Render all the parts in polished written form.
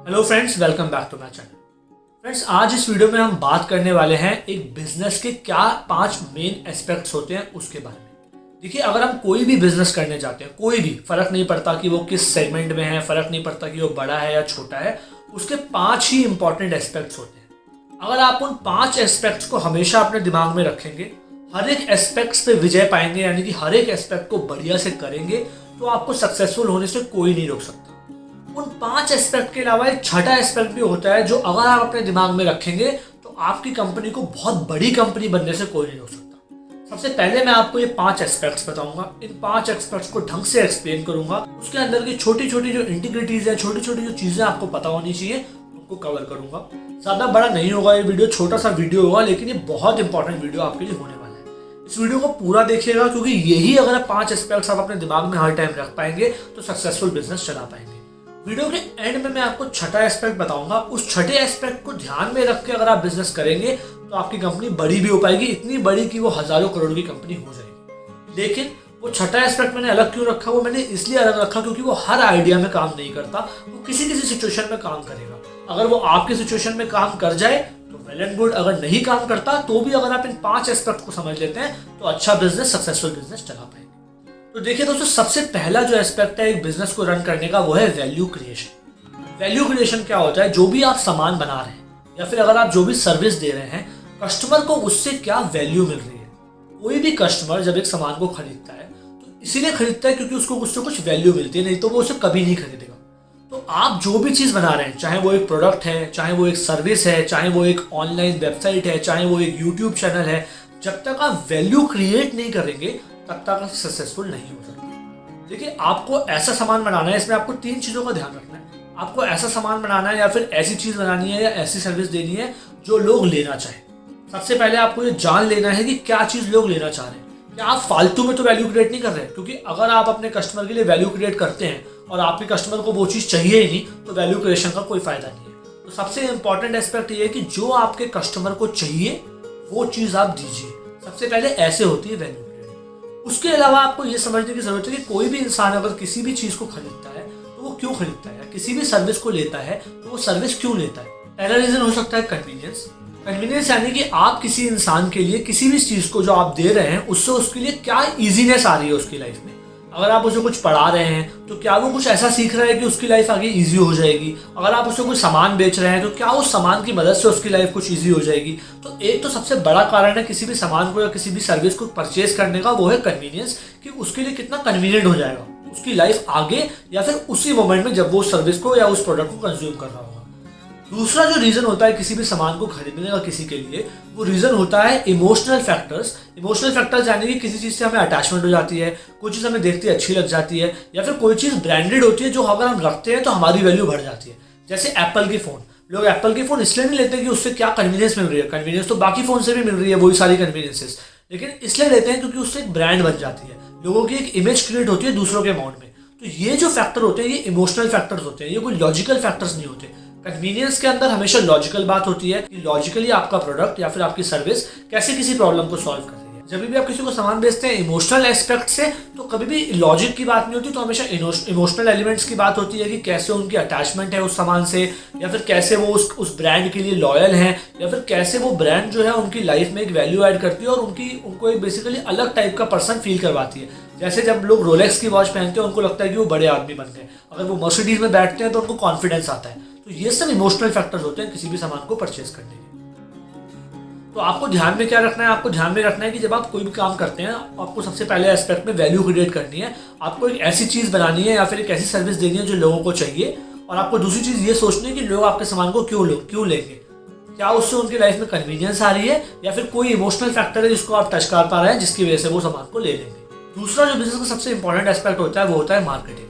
Hello friends, welcome back to my channel. Friends, आज इस video में हम बात करने वाले हैं एक बिजनेस के क्या 5 मेन एस्पेक्ट्स होते हैं उसके बारे में। देखिए, अगर हम कोई भी बिजनेस करने जाते हैं, कोई भी, फर्क नहीं पड़ता कि वो किस सेगमेंट में है, फर्क नहीं पड़ता कि वो बड़ा है या छोटा है, उसके 5 ही इंपॉर्टेंट एस्पेक्ट्स होते हैं। अगर आप उन 5 एस्पेक्ट्स को हमेशा अपने दिमाग में रखेंगे, हर एक एस्पेक्ट्स पे विजय पाएंगे, यानी कि हर एक एस्पेक्ट को बढ़िया से करेंगे, तो आपको सक्सेसफुल होने से कोई नहीं रोक सकता। उन 5 एस्पेक्ट के अलावा एक छठा एस्पेक्ट भी होता है, जो अगर आप अपने दिमाग में रखेंगे तो आपकी कंपनी को बहुत बड़ी कंपनी बनने से कोई नहीं रोक सकता। सबसे पहले मैं आपको ये 5 एस्पेक्ट्स बताऊंगा। इन 5 एस्पेक्ट्स को ढंग से एक्सप्लेन करूंगा। उसके अंदर की छोटी छोटी जो इंटीग्रिटीज है, छोटी छोटी जो चीजें आपको पता होनी चाहिए, उनको कवर करूंगा। ज्यादा बड़ा नहीं होगा ये वीडियो, छोटा सा वीडियो होगा, लेकिन ये बहुत इंपॉर्टेंट वीडियो आपके लिए होने वाला है। इस वीडियो को पूरा देखिएगा, क्योंकि यही अगर 5 एस्पेक्ट्स आप अपने दिमाग में हर टाइम रख पाएंगे तो सक्सेसफुल बिजनेस चला पाएंगे। वीडियो के एंड में मैं आपको छठा एस्पेक्ट बताऊंगा। उस छठे एस्पेक्ट को ध्यान में रख के अगर आप बिजनेस करेंगे तो आपकी कंपनी बड़ी भी हो पाएगी, इतनी बड़ी कि वो हजारों करोड़ की कंपनी हो जाएगी। लेकिन वो छठा एस्पेक्ट मैंने अलग क्यों रखा? वो मैंने इसलिए अलग रखा क्योंकि वो हर आइडिया में काम नहीं करता, वो किसी किसी सिचुएशन में काम करेगा। अगर वो आपकी सिचुएशन में काम कर जाए तो वेल एंड गुड, अगर नहीं काम करता तो भी अगर आप इन 5 एस्पेक्ट को समझ लेते हैं तो अच्छा बिजनेस, सक्सेसफुल बिजनेस चला पाएंगे। तो देखिए दोस्तों, सबसे पहला जो एस्पेक्ट है एक बिजनेस को रन करने का, वो है वैल्यू क्रिएशन। वैल्यू क्रिएशन क्या होता है? जो भी आप सामान बना रहे हैं या फिर अगर आप जो भी सर्विस दे रहे हैं, कस्टमर को उससे क्या वैल्यू मिल रही है। कोई भी कस्टमर जब एक सामान को खरीदता है तो इसीलिए खरीदता है क्योंकि उसको उससे कुछ वैल्यू मिलती है, नहीं तो वो उसे कभी नहीं खरीदेगा। तो आप जो भी चीज़ बना रहे हैं, चाहे वो एक प्रोडक्ट है, चाहे वो एक सर्विस है, चाहे वो एक ऑनलाइन वेबसाइट है, चाहे वो एक यूट्यूब चैनल है, जब तक आप वैल्यू क्रिएट नहीं करेंगे तब तक सक्सेसफुल नहीं हो सकते। देखिए, आपको ऐसा सामान बनाना है, इसमें आपको 3 चीज़ों का ध्यान रखना है। आपको ऐसा सामान बनाना है या फिर ऐसी चीज़ बनानी है या ऐसी सर्विस देनी है जो लोग लेना चाहें। सबसे पहले आपको ये जान लेना है कि क्या चीज़ लोग लेना चाह रहे हैं। क्या आप फालतू में तो वैल्यू क्रिएट नहीं कर रहे हैं? क्योंकि अगर आप अपने कस्टमर के लिए वैल्यू क्रिएट करते हैं और आपके कस्टमर को वो चीज़ चाहिए ही नहीं, तो वैल्यू क्रिएशन का कोई फायदा नहीं है। तो सबसे इंपॉर्टेंट एस्पेक्ट ये है कि जो आपके कस्टमर को चाहिए वो चीज़ आप दीजिए। सबसे पहले ऐसे होती है वैल्यू। उसके अलावा आपको ये समझने की जरूरत है कि कोई भी इंसान अगर किसी भी चीज को खरीदता है तो वो क्यों खरीदता है, या किसी भी सर्विस को लेता है तो वो सर्विस क्यों लेता है। पहला रीजन हो सकता है कन्वीनियंस। कन्वीनियंस यानी कि आप किसी इंसान के लिए किसी भी चीज को जो आप दे रहे हैं उससे उसके लिए क्या इजीनेस आ रही है उसकी लाइफ में। अगर आप उसे कुछ पढ़ा रहे हैं तो क्या वो कुछ ऐसा सीख रहा है कि उसकी लाइफ आगे इजी हो जाएगी। अगर आप उसे कुछ सामान बेच रहे हैं तो क्या उस सामान की मदद से उसकी लाइफ कुछ इजी हो जाएगी। तो एक तो सबसे बड़ा कारण है किसी भी सामान को या किसी भी सर्विस को परचेज करने का, वो है कन्वीनियंस, कि उसके लिए कितना कन्वीनियंट हो जाएगा उसकी लाइफ आगे, या फिर उसी मोमेंट में जब वो उस सर्विस को या उस प्रोडक्ट को कंज्यूम कर रहा होगा। दूसरा जो रीजन होता है किसी भी सामान को खरीदने का किसी के लिए, वो रीजन होता है इमोशनल फैक्टर्स। इमोशनल फैक्टर्स यानी कि किसी चीज़ से हमें अटैचमेंट हो जाती है, कोई चीज़ हमें देखते अच्छी लग जाती है, या फिर कोई चीज़ ब्रांडेड होती है जो अगर हम रखते हैं तो हमारी वैल्यू बढ़ जाती है। जैसे एप्पल की फ़ोन, लोग एप्पल की फ़ोन इसलिए नहीं लेते कि उससे क्या कन्वीनियंस मिल रही है। कन्वीनियंस तो बाकी फ़ोन से भी मिल रही है, वही सारी कन्वीनियंसेस, लेकिन इसलिए लेते हैं क्योंकि उससे एक ब्रांड बन जाती है, लोगों की एक इमेज क्रिएट होती है दूसरों के माइंड में। तो ये जो फैक्टर होते हैं ये इमोशनल फैक्टर्स होते हैं, ये कोई लॉजिकल फैक्टर्स नहीं होते। कन्वीनियंस के अंदर हमेशा लॉजिकल बात होती है कि लॉजिकली आपका प्रोडक्ट या फिर आपकी सर्विस कैसे किसी प्रॉब्लम को सॉल्व कर रही है। जब भी आप किसी को सामान बेचते हैं इमोशनल एस्पेक्ट से, तो कभी भी लॉजिक की बात नहीं होती, तो हमेशा इमोशनल एलिमेंट्स की बात होती है कि कैसे उनकी अटैचमेंट है उस सामान से, या फिर कैसे वो उस ब्रांड के लिए लॉयल हैं, या फिर कैसे वो ब्रांड जो है उनकी लाइफ में एक वैल्यू ऐड करती है और उनको एक बेसिकली अलग टाइप का पर्सन फील करवाती है। जैसे जब लोग रोलेक्स की वॉच पहनते हैं उनको लगता है कि वो बड़े आदमी बन गए, अगर वो मर्सिडीज में बैठते हैं तो उनको कॉन्फिडेंस आता है। तो ये सब इमोशनल फैक्टर्स होते हैं किसी भी सामान को परचेज करने के। तो आपको ध्यान में क्या रखना है? आपको ध्यान में रखना है कि जब आप कोई भी काम करते हैं आपको सबसे पहले एस्पेक्ट में वैल्यू क्रिएट करनी है। आपको एक ऐसी चीज़ बनानी है या फिर एक ऐसी सर्विस देनी है जो लोगों को चाहिए, और आपको दूसरी चीज़ ये सोचनी है कि लोग आपके सामान को क्यों लेंगे। क्या उससे उनकी लाइफ में कन्वीनियंस आ रही है, या फिर कोई इमोशनल फैक्टर है जिसको आप टच कर पा रहे हैं जिसकी वजह से वो सामान को ले लेंगे। दूसरा जो बिजनेस का सबसे इंपॉर्टेंट एस्पेक्ट होता है वो होता है मार्केटिंग।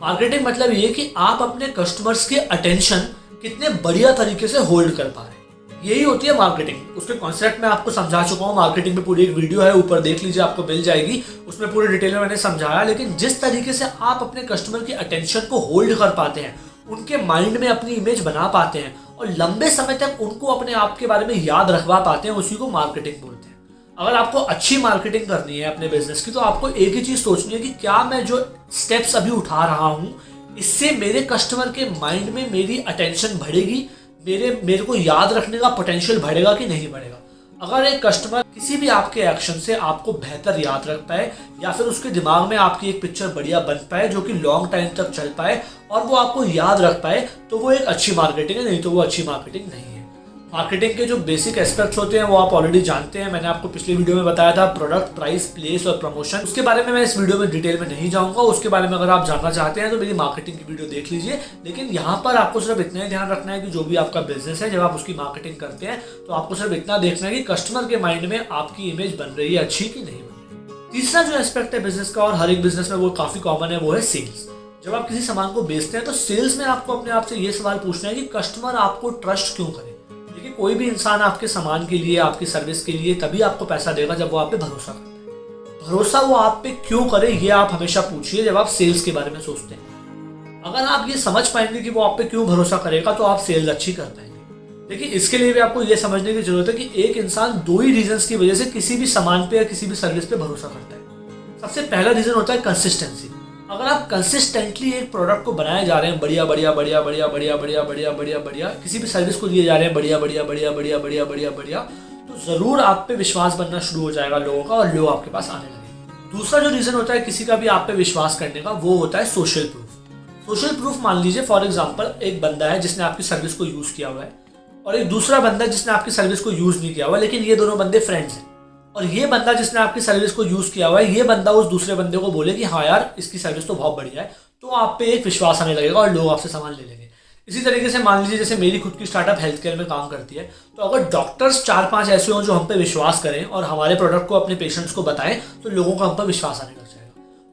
मार्केटिंग मतलब ये कि आप अपने कस्टमर्स के अटेंशन कितने बढ़िया तरीके से होल्ड कर पा रहे हैं, यही होती है मार्केटिंग। उसके कॉन्सेप्ट में आपको समझा चुका हूँ, मार्केटिंग में पूरी एक वीडियो है, ऊपर देख लीजिए, आपको मिल जाएगी, उसमें पूरे डिटेल में मैंने समझाया। लेकिन जिस तरीके से आप अपने कस्टमर की अटेंशन को होल्ड कर पाते हैं, उनके माइंड में अपनी इमेज बना पाते हैं और लंबे समय तक उनको अपने आप के बारे में याद रखवा पाते हैं, उसी को मार्केटिंग बोलते हैं। अगर आपको अच्छी मार्केटिंग करनी है अपने बिजनेस की, तो आपको एक ही चीज़ सोचनी है कि क्या मैं जो स्टेप्स अभी उठा रहा हूँ इससे मेरे कस्टमर के माइंड में मेरी अटेंशन बढ़ेगी, मेरे को याद रखने का पोटेंशियल बढ़ेगा कि नहीं बढ़ेगा। अगर एक कस्टमर किसी भी आपके एक्शन से आपको बेहतर याद रख पाए या फिर उसके दिमाग में आपकी एक पिक्चर बढ़िया बन पाए जो कि लॉन्ग टाइम तक चल पाए और वो आपको याद रख पाए, तो वो एक अच्छी मार्केटिंग है, नहीं तो वो अच्छी मार्केटिंग नहीं है। मार्केटिंग के जो बेसिक एस्पेक्ट्स होते हैं वो आप ऑलरेडी जानते हैं। मैंने आपको पिछली वीडियो में बताया था, प्रोडक्ट, प्राइस, प्लेस और प्रमोशन। उसके बारे में मैं इस वीडियो में डिटेल में नहीं जाऊंगा। उसके बारे में अगर आप जानना चाहते हैं तो मेरी मार्केटिंग की वीडियो देख लीजिए। लेकिन यहाँ पर आपको सिर्फ इतना ही ध्यान रखना है कि जो भी आपका बिजनेस है, जब आप उसकी मार्केटिंग करते हैं तो आपको सिर्फ इतना देखना है कि कस्टमर के माइंड में आपकी इमेज बन रही है अच्छी कि नहीं बन रही। तीसरा जो एस्पेक्ट है बिजनेस का और हर एक बिजनेस में वो काफी कॉमन है, वो है सेल्स। जब आप किसी सामान को बेचते हैं तो सेल्स में आपको अपने आप से ये सवाल पूछना है कि कस्टमर आपको ट्रस्ट क्यों करे। देखिए, कोई भी इंसान आपके सामान के लिए, आपकी सर्विस के लिए तभी आपको पैसा देगा जब वो आप पे भरोसा करता है। भरोसा वो आप पे क्यों करे, ये आप हमेशा पूछिए जब आप सेल्स के बारे में सोचते हैं। अगर आप ये समझ पाएंगे कि वो आप पे क्यों भरोसा करेगा तो आप सेल्स अच्छी कर पाएंगे। देखिए, इसके लिए भी आपको ये समझने की जरूरत है कि एक इंसान दो ही रीजंस की वजह से किसी भी सामान पे या किसी भी सर्विस पे भरोसा करता है। सबसे पहला रीजन होता है कंसिस्टेंसी। अगर आप कंसिस्टेंटली एक प्रोडक्ट को बनाए जा रहे हैं बढ़िया बढ़िया बढ़िया बढ़िया बढ़िया बढ़िया बढ़िया बढ़िया बढ़िया, किसी भी सर्विस को दिए जा रहे हैं बढ़िया बढ़िया बढ़िया बढ़िया बढ़िया बढ़िया बढ़िया, तो जरूर आप पे विश्वास बनना शुरू हो जाएगा लोगों का और लोग आपके पास आने लगेंगे। दूसरा जो रीजन होता है किसी का भी आप पे विश्वास करने का, वो होता है सोशल प्रूफ। सोशल प्रूफ मान लीजिए फॉर एग्जाम्पल, एक बंदा है जिसने आपकी सर्विस को यूज किया हुआ है और एक दूसरा बंदा है जिसने आपकी सर्विस को यूज नहीं किया हुआ, लेकिन ये दोनों बंदे फ्रेंड्स हैं। और ये बंदा जिसने आपकी सर्विस को यूज किया हुआ है, ये बंदा उस दूसरे बंदे को बोले कि हाँ यार इसकी सर्विस तो बहुत बढ़िया है, तो आप पे एक विश्वास आने लगेगा और लोग आपसे सामान ले लेंगे। इसी तरीके से मान लीजिए जैसे मेरी खुद की स्टार्टअप हेल्थ केयर में काम करती है, तो अगर डॉक्टर्स 4-5 ऐसे हों जो हम पे विश्वास करें और हमारे प्रोडक्ट को अपने पेशेंट्स को बताएं, तो लोगों को हम पर विश्वास आने लग जाएगा।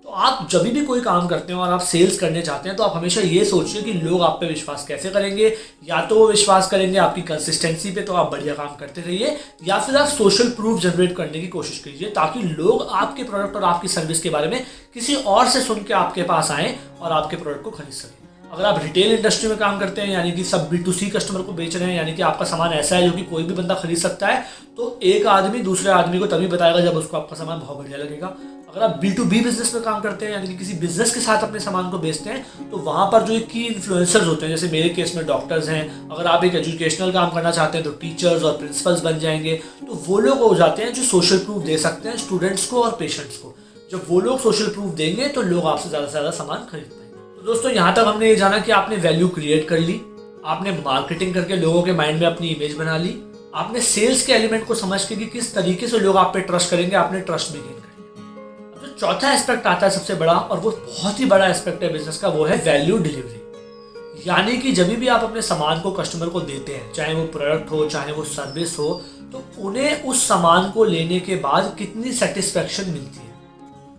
तो आप जब भी कोई काम करते हैं और आप सेल्स करने चाहते हैं तो आप हमेशा ये सोचिए कि लोग आप पे विश्वास कैसे करेंगे। या तो वो विश्वास करेंगे आपकी कंसिस्टेंसी पे, तो आप बढ़िया काम करते रहिए, या फिर आप सोशल प्रूफ जनरेट करने की कोशिश कीजिए ताकि लोग आपके प्रोडक्ट और आपकी सर्विस के बारे में किसी और से सुन के आपके पास आएँ और आपके प्रोडक्ट को खरीद सकें। अगर आप रिटेल इंडस्ट्री में काम करते हैं, यानी कि सब B2C कस्टमर को बेच रहे हैं, यानी कि आपका सामान ऐसा है जो कि कोई भी बंदा खरीद सकता है, तो एक आदमी दूसरे आदमी को तभी बताएगा जब उसको आपका सामान बहुत बढ़िया लगेगा। अगर आप B2B बिजनेस में काम करते हैं, यानी कि किसी बिजनेस के साथ अपने सामान को बेचते हैं, तो वहाँ पर जो की इन्फ्लुएंसर्स होते हैं, जैसे मेरे केस में डॉक्टर्स हैं, अगर आप एक एजुकेशनल काम करना चाहते हैं तो टीचर्स और प्रिंसिपल्स बन जाएंगे, तो वो लोग हो जाते हैं जो सोशल प्रूफ दे सकते हैं स्टूडेंट्स को और पेशेंट्स को। जब वो लोग सोशल प्रूफ देंगे तो लोग आपसे ज़्यादा से ज़्यादा सामान खरीद पाएंगे। तो दोस्तों, यहाँ तक हमने ये जाना कि आपने वैल्यू क्रिएट कर ली, आपने मार्केटिंग करके लोगों के माइंड में अपनी इमेज बना ली, आपने सेल्स के एलिमेंट को समझ के कि किस तरीके से लोग आप पे ट्रस्ट करेंगे, आपने ट्रस्ट भी गेन कर लिया। अब जो चौथा एस्पेक्ट आता है सबसे बड़ा, और वो बहुत ही बड़ा एस्पेक्ट है बिजनेस का, वो है वैल्यू डिलीवरी। यानी कि जब भी आप अपने सामान को कस्टमर को देते हैं, चाहे वो प्रोडक्ट हो चाहे वो सर्विस हो, तो उन्हें उस सामान को लेने के बाद कितनी सेटिस्फेक्शन मिलती है।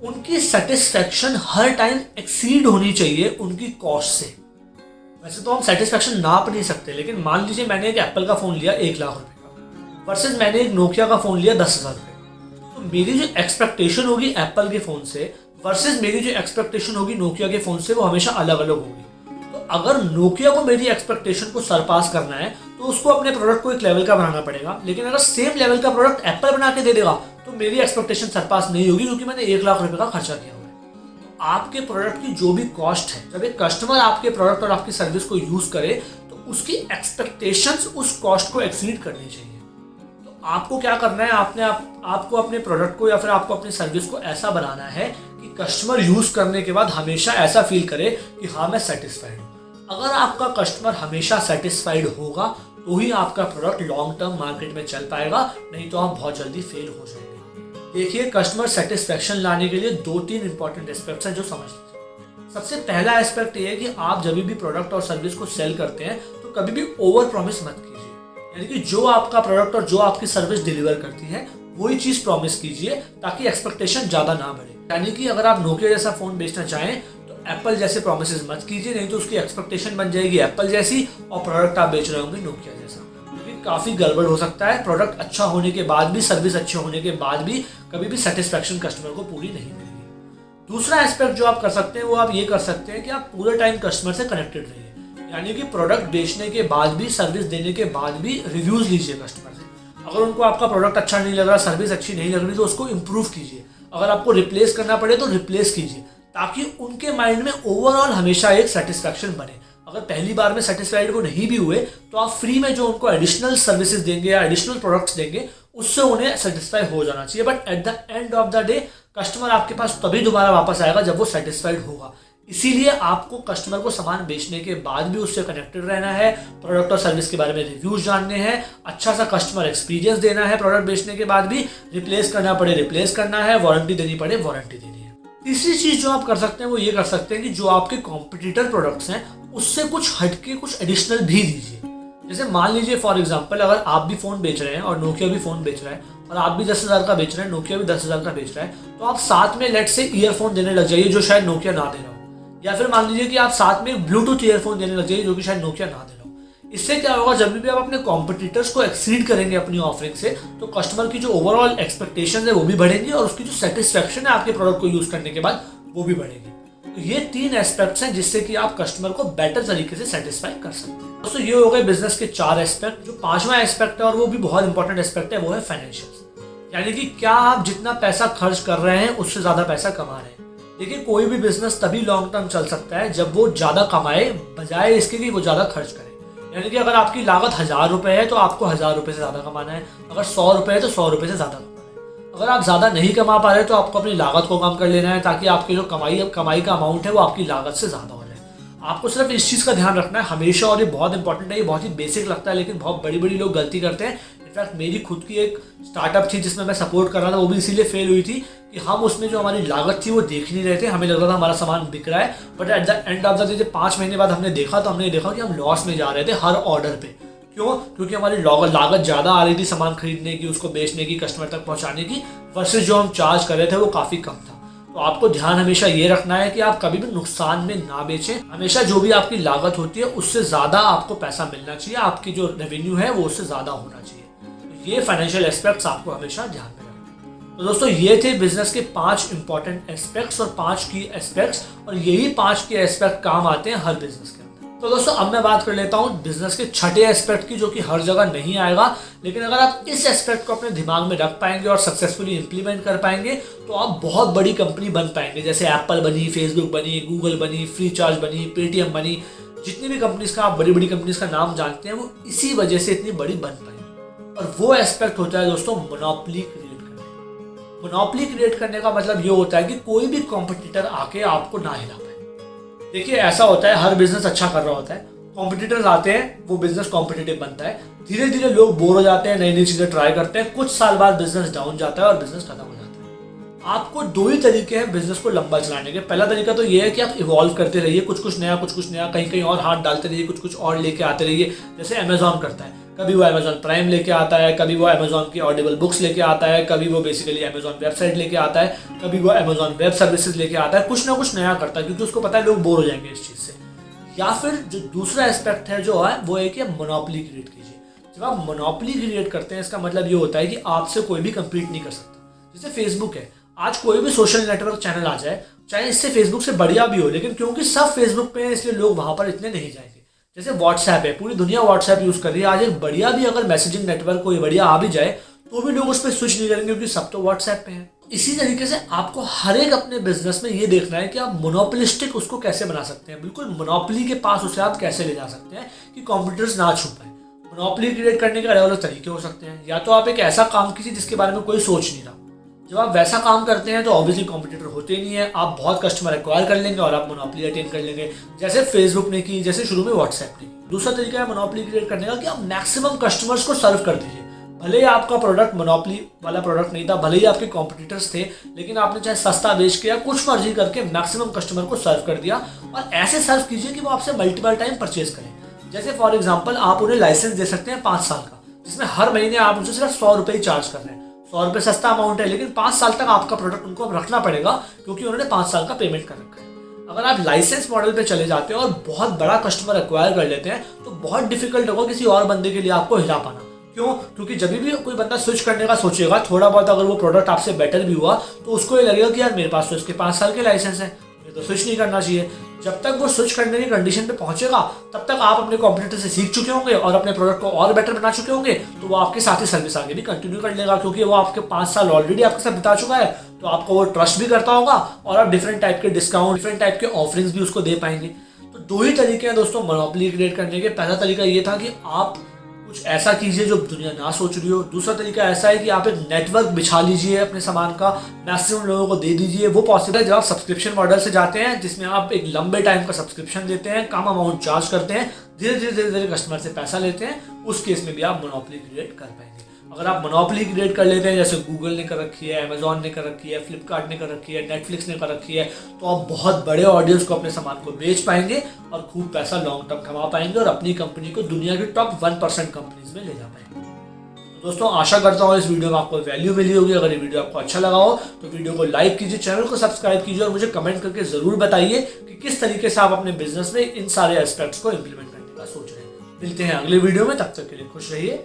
उनकी सेटिस्फेक्शन हर टाइम एक्सीड होनी चाहिए उनकी कॉस्ट से। वैसे तो हम सेटिस्फेक्शन नाप नहीं सकते, लेकिन मान लीजिए मैंने एक एप्पल का फ़ोन लिया 1 लाख रुपए का वर्सेस मैंने एक नोकिया का फ़ोन लिया 10,000 रुपये का, तो मेरी जो एक्सपेक्टेशन होगी एप्पल के फ़ोन से वर्सेस मेरी जो एक्सपेक्टेशन होगी नोकिया के फ़ोन से, वो हमेशा अलग अलग होगी। तो अगर नोकिया को मेरी एक्सपेक्टेशन को सरपास करना है तो उसको अपने प्रोडक्ट को एक लेवल का बनाना पड़ेगा, लेकिन अगर सेम लेवल का प्रोडक्ट एप्पल बना के दे देगा तो मेरी एक्सपेक्टेशन सरपास नहीं होगी, क्योंकि मैंने 1 लाख रुपए का खर्चा किया हुआ है। तो आपके प्रोडक्ट की जो भी कॉस्ट है, जब एक कस्टमर आपके प्रोडक्ट और आपकी सर्विस को यूज करे तो उसकी एक्सपेक्टेशंस उस कॉस्ट को एक्सीड करनी चाहिए। तो आपको क्या करना है, आपको अपने प्रोडक्ट को या फिर आपको अपनी सर्विस को ऐसा बनाना है कि कस्टमर यूज करने के बाद हमेशा ऐसा फील करे कि हाँ मैं सेटिस्फाइड हूँ। अगर आपका कस्टमर हमेशा सेटिस्फाइड होगा तो ही आपका प्रोडक्ट लॉन्ग टर्म मार्केट में चल पाएगा, नहीं तो आप बहुत जल्दी फेल हो जाएंगे। देखिए, कस्टमर सेटिस्फेक्शन लाने के लिए 2-3 इंपॉर्टेंट एस्पेक्ट्स हैं जो समझ लीजिए। सबसे पहला एस्पेक्ट ये है कि आप जब भी प्रोडक्ट और सर्विस को सेल करते हैं तो कभी भी ओवर प्रॉमिस मत कीजिए। यानी कि जो आपका प्रोडक्ट और जो आपकी सर्विस डिलीवर करती है वही चीज़ प्रॉमिस कीजिए ताकि एक्सपेक्टेशन ज़्यादा ना बढ़े। यानी कि अगर आप नोकिया जैसा फ़ोन बेचना चाहें तो एप्पल जैसे प्रॉमिसेस मत कीजिए, नहीं तो उसकी एक्सपेक्टेशन बन जाएगी एप्पल जैसी और प्रोडक्ट आप बेच रहे होंगे नोकिया जैसा, क्योंकि काफ़ी गड़बड़ हो सकता है। प्रोडक्ट अच्छा होने के बाद भी, सर्विस अच्छे होने के बाद भी कभी भी सेटिस्फेक्शन कस्टमर को पूरी नहीं मिलेगी। दूसरा एस्पेक्ट जो आप कर सकते हैं वो आप ये कर सकते हैं कि आप पूरे टाइम कस्टमर से कनेक्टेड रहिए। यानी कि प्रोडक्ट बेचने के बाद भी, सर्विस देने के बाद भी रिव्यूज़ लीजिए कस्टमर से। अगर उनको आपका प्रोडक्ट अच्छा नहीं लग रहा, सर्विस अच्छी नहीं लग रही, तो उसको इम्प्रूव कीजिए। अगर आपको रिप्लेस करना पड़े तो रिप्लेस कीजिए, ताकि उनके माइंड में ओवरऑल हमेशा एक सेटिस्फैक्शन बने। अगर पहली बार में सेटिस्फाइड वो नहीं भी हुए तो आप फ्री में जो उनको एडिशनल सर्विसेज देंगे या एडिशनल प्रोडक्ट्स देंगे उससे उन्हें सेटिस्फाई हो जाना चाहिए। But at the end of the day customer आपके पास तभी दोबारा वापस आएगा जब वो सेटिस्फाइड होगा। इसीलिए आपको कस्टमर को सामान बेचने के बाद भी उससे कनेक्टेड रहना है, प्रोडक्ट और सर्विस के बारे में रिव्यूज जानने हैं, अच्छा सा कस्टमर एक्सपीरियंस देना है, प्रोडक्ट बेचने के बाद भी रिप्लेस करना पड़े रिप्लेस करना है, वारंटी देनी पड़े वारंटी देनी है। तीसरी चीज जो आप कर सकते हैं वो ये कर सकते हैं कि जो आपके कॉम्पिटिटर प्रोडक्ट्स हैं उससे कुछ हटके कुछ एडिशनल भी दीजिए। जैसे मान लीजिए फॉर एग्जांपल अगर आप भी फ़ोन बेच रहे हैं और नोकिया भी फ़ोन बेच रहा है और आप भी 10,000 का बेच रहे हैं, नोकिया भी 10,000 का बेच रहा है, तो आप साथ में लेट से ईयरफोन देने लग जाइए जो शायद नोकिया ना दे रहा हो। या फिर मान लीजिए कि आप साथ में ब्लूटूथ ईयरफोन देने लग जाइए जो कि शायद नोकिया ना दे रहा हो। इससे क्या होगा, जब भी आप अपने कॉम्पिटिटर्स को एक्सीड करेंगे अपनी ऑफरिंग से तो कस्टमर की जो ओवरऑल एक्सपेक्टेशन है वो भी बढ़ेंगी और उसकी जो सेटिस्फैक्शन है आपके प्रोडक्ट को यूज़ करने के बाद वो भी बढ़ेगी। तो ये 3 एस्पेक्ट्स हैं जिससे कि आप कस्टमर को बेटर तरीके से सेटिस्फाई कर सकते हैं। दोस्तों ये हो गए बिजनेस के 4 एस्पेक्ट। जो 5वां एस्पेक्ट है और वो भी बहुत इंपॉर्टेंट एस्पेक्ट है वो है फाइनेंशियल, यानी कि क्या आप जितना पैसा खर्च कर रहे हैं उससे ज्यादा पैसा कमा रहे हैं। देखिए कोई भी बिजनेस तभी लॉन्ग टर्म चल सकता है जब वो ज्यादा कमाए बजाय इसके कि वो ज्यादा खर्च करे। यानी कि अगर आपकी लागत 1,000 रुपए है तो आपको 1,000 रुपए से ज्यादा कमाना है, अगर 100 रुपए है तो 100 रुपए से ज्यादा कमाना है। अगर आप ज्यादा नहीं कमा पा रहे तो आपको अपनी लागत को कम कर लेना है ताकि आपकी जो कमाई का अमाउंट है वो आपकी लागत से ज्यादा हो जाए। आपको सिर्फ इस चीज का ध्यान रखना है हमेशा, और ये बहुत इंपॉर्टेंट है, ये बहुत ही बेसिक लगता है लेकिन बहुत बड़ी बड़ी लोग गलती करते हैं। इनफैक्ट मेरी खुद की एक स्टार्टअप थी जिसमें मैं सपोर्ट कर रहा था, वो भी इसीलिए फेल हुई थी कि हम उसमें जो हमारी लागत थी वो देख नहीं रहे थे। हमें लग रहा था हमारा सामान बिक रहा है, but at the end of the day 5 महीने बाद हमने देखा तो हमने देखा कि हम लॉस में जा रहे थे हर ऑर्डर पे। क्यों? क्योंकि हमारी लागत ज़्यादा आ रही थी सामान खरीदने की, उसको बेचने की, कस्टमर तक पहुंचाने की, वर्सेस जो हम चार्ज कर रहे थे वो काफ़ी कम था। तो आपको ध्यान हमेशा ये रखना है कि आप कभी भी नुकसान में ना बेचें। हमेशा जो भी आपकी लागत होती है उससे ज़्यादा आपको पैसा मिलना चाहिए, आपकी जो रेवेन्यू है वो उससे ज़्यादा होना चाहिए। तो ये फाइनेंशियल एस्पेक्ट्स आपको हमेशा ध्यान में रखना है। तो दोस्तों ये थे बिजनेस के 5 इंपॉर्टेंट एस्पेक्ट्स और 5 की एस्पेक्ट्स, और यही 5 के एस्पेक्ट काम आते हैं हर बिजनेस के। तो दोस्तों अब मैं बात कर लेता हूँ बिजनेस के 6ठे एस्पेक्ट की, जो कि हर जगह नहीं आएगा, लेकिन अगर आप इस एस्पेक्ट को अपने दिमाग में रख पाएंगे और सक्सेसफुली इंप्लीमेंट कर पाएंगे तो आप बहुत बड़ी कंपनी बन पाएंगे। जैसे एप्पल बनी, फेसबुक बनी, गूगल बनी, फ्रीचार्ज बनी, पेटीएम बनी, जितनी भी कंपनीज का आप बड़ी बड़ी कंपनीज का नाम जानते हैं वो इसी वजह से इतनी बड़ी बन पाई। और वो एस्पेक्ट होता है दोस्तों मोनोपोली क्रिएट करने। मोनोपोली क्रिएट करने का मतलब ये होता है कि कोई भी कॉम्पिटिटर आके आपको ना हिला पाए। देखिए ऐसा होता है, हर बिजनेस अच्छा कर रहा होता है, कॉम्पिटिटर्स आते हैं, वो बिजनेस कॉम्पिटिटिव बनता है, धीरे धीरे लोग बोर हो जाते हैं, नई नई चीजें ट्राई करते हैं, कुछ साल बाद बिजनेस डाउन जाता है और बिजनेस खत्म हो जाता है। आपको 2 ही तरीके हैं बिजनेस को लंबा चलाने के। पहला तरीका तो ये है कि आप इवॉल्व करते रहिए, कुछ कुछ नया कहीं कहीं और हाथ डालते रहिए, कुछ कुछ और लेके आते रहिए। जैसे अमेजॉन करता है, कभी वो अमेजॉन प्राइम लेके आता है, कभी वो अमेजॉन की ऑडिबल बुक्स लेके आता है, कभी वो बेसिकली अमेजॉन वेबसाइट लेके आता है, कभी वो अमेजॉन वेब सर्विसेज लेके आता है, कुछ ना कुछ नया करता है क्योंकि उसको पता है लोग बोर हो जाएंगे इस चीज़ से। या फिर जो दूसरा एस्पेक्ट है जो है वो है कि आप मोनोपोली क्रिएट कीजिए। जब आप मोनोपोली क्रिएट करते हैं इसका मतलब ये होता है कि आपसे कोई भी कम्पीट नहीं कर सकता। जैसे फेसबुक है, आज कोई भी सोशल नेटवर्क चैनल आ जाए, चाहे इससे फेसबुक से बढ़िया भी हो, लेकिन क्योंकि सब फेसबुक पे है इसलिए लोग वहां पर इतने नहीं जाएंगे। जैसे व्हाट्सएप है, पूरी दुनिया व्हाट्सएप यूज कर रही है, आज एक बढ़िया भी अगर मैसेजिंग नेटवर्क कोई बढ़िया आ भी जाए तो भी लोग उस पर स्विच नहीं करेंगे क्योंकि सब तो व्हाट्सएप पे है। इसी तरीके से आपको हर एक अपने बिजनेस में ये देखना है कि आप मोनोपोलिस्टिक उसको कैसे बना सकते हैं, बिल्कुल मोनोपोली के पास उसे आप कैसे ले जा सकते हैं कि कॉम्पिटिटर्स ना छू पाए। मोनोपोली क्रिएट करने के अलग अलग तरीके हो सकते हैं। या तो आप एक ऐसा काम कीजिए जिसके बारे में कोई सोच नहीं रहा। जब आप वैसा काम करते हैं तो ऑब्वियसली कॉम्पिटिटर होते ही नहीं है, आप बहुत कस्टमर एक्वायर कर लेंगे और आप मोनोपोली अटेन कर लेंगे, जैसे फेसबुक ने की, जैसे शुरू में व्हाट्सएप ने की। दूसरा तरीका है मोनोपोली क्रिएट करने का कि आप मैक्सिमम कस्टमर्स को सर्व कर दीजिए। भले ही आपका प्रोडक्ट मोनोपोली वाला प्रोडक्ट नहीं था, भले ही आपके कॉम्पिटिटर्स थे, लेकिन आपने चाहे सस्ता बेच के या कुछ मर्जी करके मैक्सिमम कस्टमर को सर्व कर दिया। और ऐसे सर्व कीजिए कि वो आपसे मल्टीपल टाइम परचेज करें। जैसे फॉर एग्जाम्पल आप उन्हें लाइसेंस दे सकते हैं 5 साल का, जिसमें हर महीने आप उनसे सिर्फ 100 रुपये ही चार्ज कर रहे हैं। 100 रुपये सस्ता अमाउंट है, लेकिन 5 साल तक आपका प्रोडक्ट उनको अब रखना पड़ेगा क्योंकि उन्होंने 5 साल का पेमेंट कर रखा है। अगर आप लाइसेंस मॉडल पे चले जाते हैं और बहुत बड़ा कस्टमर एक्वायर कर लेते हैं तो बहुत डिफिकल्ट होगा किसी और बंदे के लिए आपको हिला पाना। क्यों? क्योंकि जब भी कोई बंदा स्विच करने का सोचेगा, थोड़ा बहुत अगर वो प्रोडक्ट आपसे बेटर भी हुआ तो उसको ये लगेगा कि यार मेरे पास तो इसके 5 साल के लाइसेंस है, मुझे तो स्विच नहीं करना चाहिए। जब तक वो स्विच करने की कंडीशन पे पहुंचेगा तब तक आप अपने कॉम्पिटिटर से सीख चुके होंगे और अपने प्रोडक्ट को और बेटर बना चुके होंगे, तो वो आपके साथ ही सर्विस आगे भी कंटिन्यू कर लेगा, क्योंकि वो आपके 5 साल ऑलरेडी आपके साथ बिता चुका है, तो आपको वो ट्रस्ट भी करता होगा और आप डिफरेंट टाइप के डिस्काउंट, डिफरेंट टाइप के ऑफरिंग्स भी उसको दे पाएंगे। तो 2 ही तरीके हैं दोस्तों मोनोपोली क्रिएट करने के। पहला तरीका ये था कि आप कुछ ऐसा कीजिए जो दुनिया ना सोच रही हो। दूसरा तरीका ऐसा है कि आप एक नेटवर्क बिछा लीजिए अपने सामान का, मैक्सिमम लोगों को दे दीजिए। वो पॉसिबल है जब आप सब्सक्रिप्शन मॉडल से जाते हैं, जिसमें आप एक लंबे टाइम का सब्सक्रिप्शन देते हैं, कम अमाउंट चार्ज करते हैं, धीरे धीरे कस्टमर से पैसा लेते हैं। उस केस में भी आप मोनोपोली क्रिएट कर पाएंगे। अगर आप मोनोपोली क्रिएट कर लेते हैं, जैसे गूगल ने कर रखी है, अमेजॉन ने कर रखी है, फ्लिपकार्ट ने कर रखी है, नेटफ्लिक्स ने कर रखी है, तो आप बहुत बड़े ऑडियंस को अपने सामान को बेच पाएंगे और खूब पैसा लॉन्ग टर्म कमा पाएंगे और अपनी कंपनी को दुनिया की टॉप 1% कंपनीज में ले जा पाएंगे। तो दोस्तों आशा करता हूँ इस वीडियो में आपको वैल्यू मिली होगी। अगर ये वीडियो आपको अच्छा लगा हो तो वीडियो को लाइक कीजिए, चैनल को सब्सक्राइब कीजिए और मुझे कमेंट करके जरूर बताइए कि किस तरीके से आप अपने बिजनेस में इन सारे एस्पेक्ट्स को इम्प्लीमेंट करने का सोच रहे हैं। मिलते हैं अगले वीडियो में, तब तक के लिए खुश रहिए।